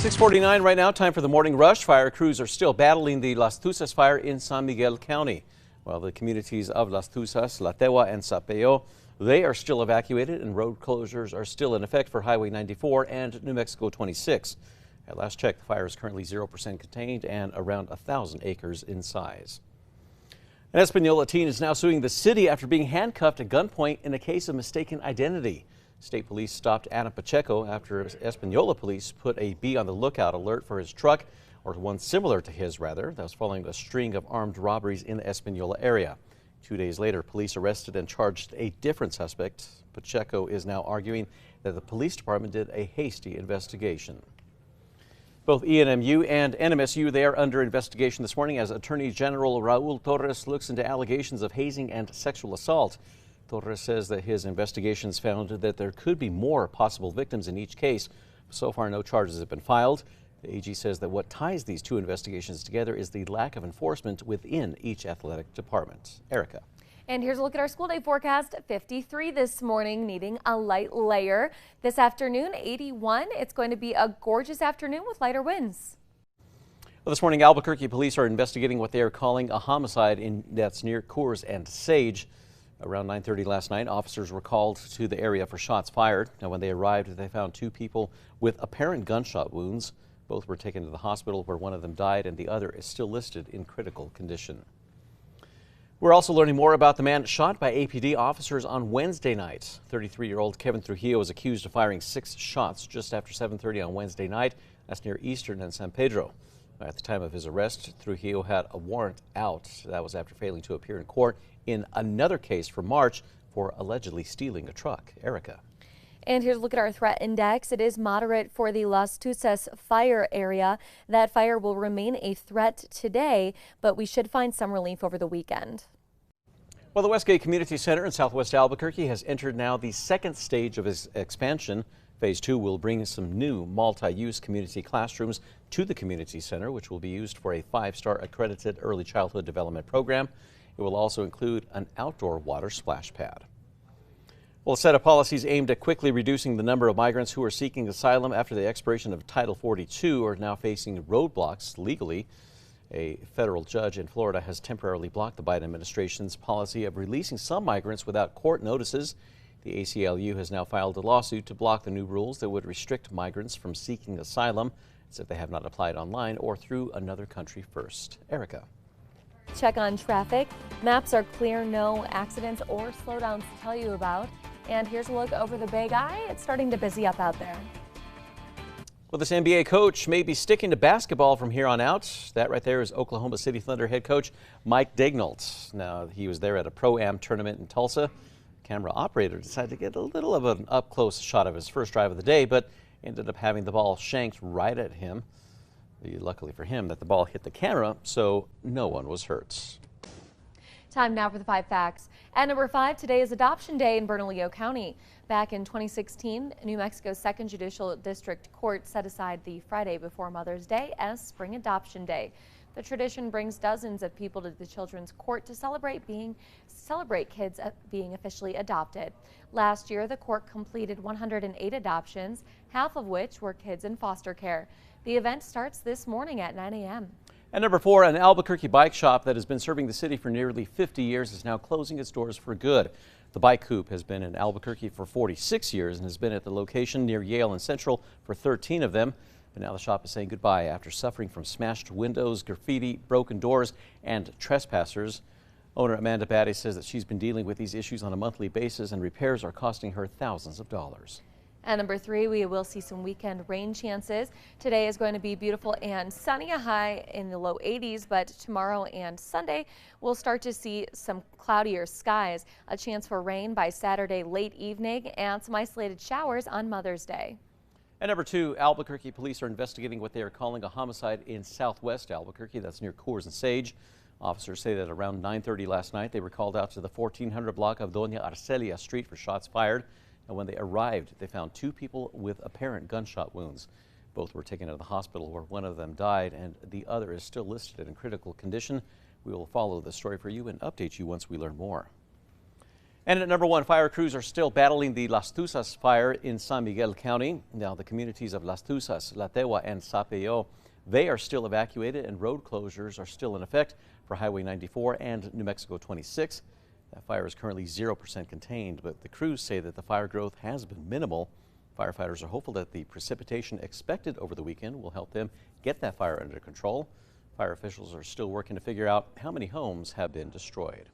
6:49 right now, time for the morning rush. Fire crews are still battling the Las Tuces fire in San Miguel County. While the communities of Las Tuces, La Tewa, and Sapeo, they are still evacuated and road closures are still in effect for Highway 94 and New Mexico 26. At last check, the fire is currently 0% contained and around 1,000 acres in size. An Espanola teen is now suing the city after being handcuffed at gunpoint in a case of mistaken identity. State police stopped Ana Pacheco after Espanola police put a be on the lookout alert for his truck, or one similar to his rather, that was following a string of armed robberies in the Espanola area. 2 days later, police arrested and charged a different suspect. Pacheco is now arguing that the police department did a hasty investigation. Both ENMU and NMSU, they are under investigation this morning as Attorney General Raul Torres looks into allegations of hazing and sexual assault. Torres says that his investigations found that there could be more possible victims in each case. So far, no charges have been filed. The AG says that what ties these two investigations together is the lack of enforcement within each athletic department. Erica. And here's a look at our school day forecast. 53 this morning, needing a light layer. This afternoon, 81. It's going to be a gorgeous afternoon with lighter winds. Well, this morning, Albuquerque police are investigating what they are calling a homicide that's near Coors and Sage. Around 9:30 last night, officers were called to the area for shots fired. Now, when they arrived, they found two people with apparent gunshot wounds. Both were taken to the hospital, where one of them died and the other is still listed in critical condition. We're also learning more about the man shot by APD officers on Wednesday night. 33-year-old Kevin Trujillo is accused of firing 6 shots just after 7:30 on Wednesday night. That's near Eastern and San Pedro. At the time of his arrest, Trujillo had a warrant out. That was after failing to appear in court in another case from March for allegedly stealing a truck. Erica. And here's a look at our threat index. It is moderate for the Las Tuces fire area. That fire will remain a threat today, but we should find some relief over the weekend. Well, the Westgate Community Center in Southwest Albuquerque has entered now the second stage of its expansion. Phase 2 will bring some new multi-use community classrooms to the community center, which will be used for a 5-star accredited early childhood development program. It will also include an outdoor water splash pad. Well, a set of policies aimed at quickly reducing the number of migrants who are seeking asylum after the expiration of Title 42 are now facing roadblocks legally. A federal judge in Florida has temporarily blocked the Biden administration's policy of releasing some migrants without court notices. The ACLU has now filed a lawsuit to block the new rules that would restrict migrants from seeking asylum if they have not applied online or through another country first. Erica. Check on traffic. Maps are clear, no accidents or slowdowns to tell you about. And here's a look over the Big Eye. It's starting to busy up out there. Well, this NBA coach may be sticking to basketball from here on out. That right there is Oklahoma City Thunder head coach Mike Daigneault. Now, he was there at a Pro-Am tournament in Tulsa. Camera operator decided to get a little of an up-close shot of his first drive of the day, but ended up having the ball shanked right at him. Luckily for him that the ball hit the camera, so no one was hurt. Time now for the 5 facts. At number 5, today is Adoption Day in Bernalillo County. Back in 2016, New Mexico's 2nd Judicial District Court set aside the Friday before Mother's Day as Spring Adoption Day. The tradition brings dozens of people to the Children's Court to celebrate kids being officially adopted. Last year, the court completed 108 adoptions, half of which were kids in foster care. The event starts this morning at 9 a.m. At number 4, an Albuquerque bike shop that has been serving the city for nearly 50 years is now closing its doors for good. The Bike Coop has been in Albuquerque for 46 years and has been at the location near Yale and Central for 13 of them. But now the shop is saying goodbye after suffering from smashed windows, graffiti, broken doors, and trespassers. Owner Amanda Batty says that she's been dealing with these issues on a monthly basis, and repairs are costing her thousands of dollars. At number 3, we will see some weekend rain chances. Today is going to be beautiful and sunny, a high in the low 80s, but tomorrow and Sunday we'll start to see some cloudier skies. A chance for rain by Saturday late evening and some isolated showers on Mother's Day. At number 2, Albuquerque police are investigating what they are calling a homicide in southwest Albuquerque. That's near Coors and Sage. Officers say that around 9:30 last night they were called out to the 1400 block of Doña Arcelia Street for shots fired. And when they arrived, they found 2 people with apparent gunshot wounds. Both were taken to the hospital, where one of them died and the other is still listed in critical condition. We will follow the story for you and update you once we learn more. And at number 1, fire crews are still battling the Las Tuças fire in San Miguel County. Now, the communities of Las Tuças, La Tewa, and Sapeo, they are still evacuated, and road closures are still in effect for Highway 94 and New Mexico 26. That fire is currently 0% contained, but the crews say that the fire growth has been minimal. Firefighters are hopeful that the precipitation expected over the weekend will help them get that fire under control. Fire officials are still working to figure out how many homes have been destroyed.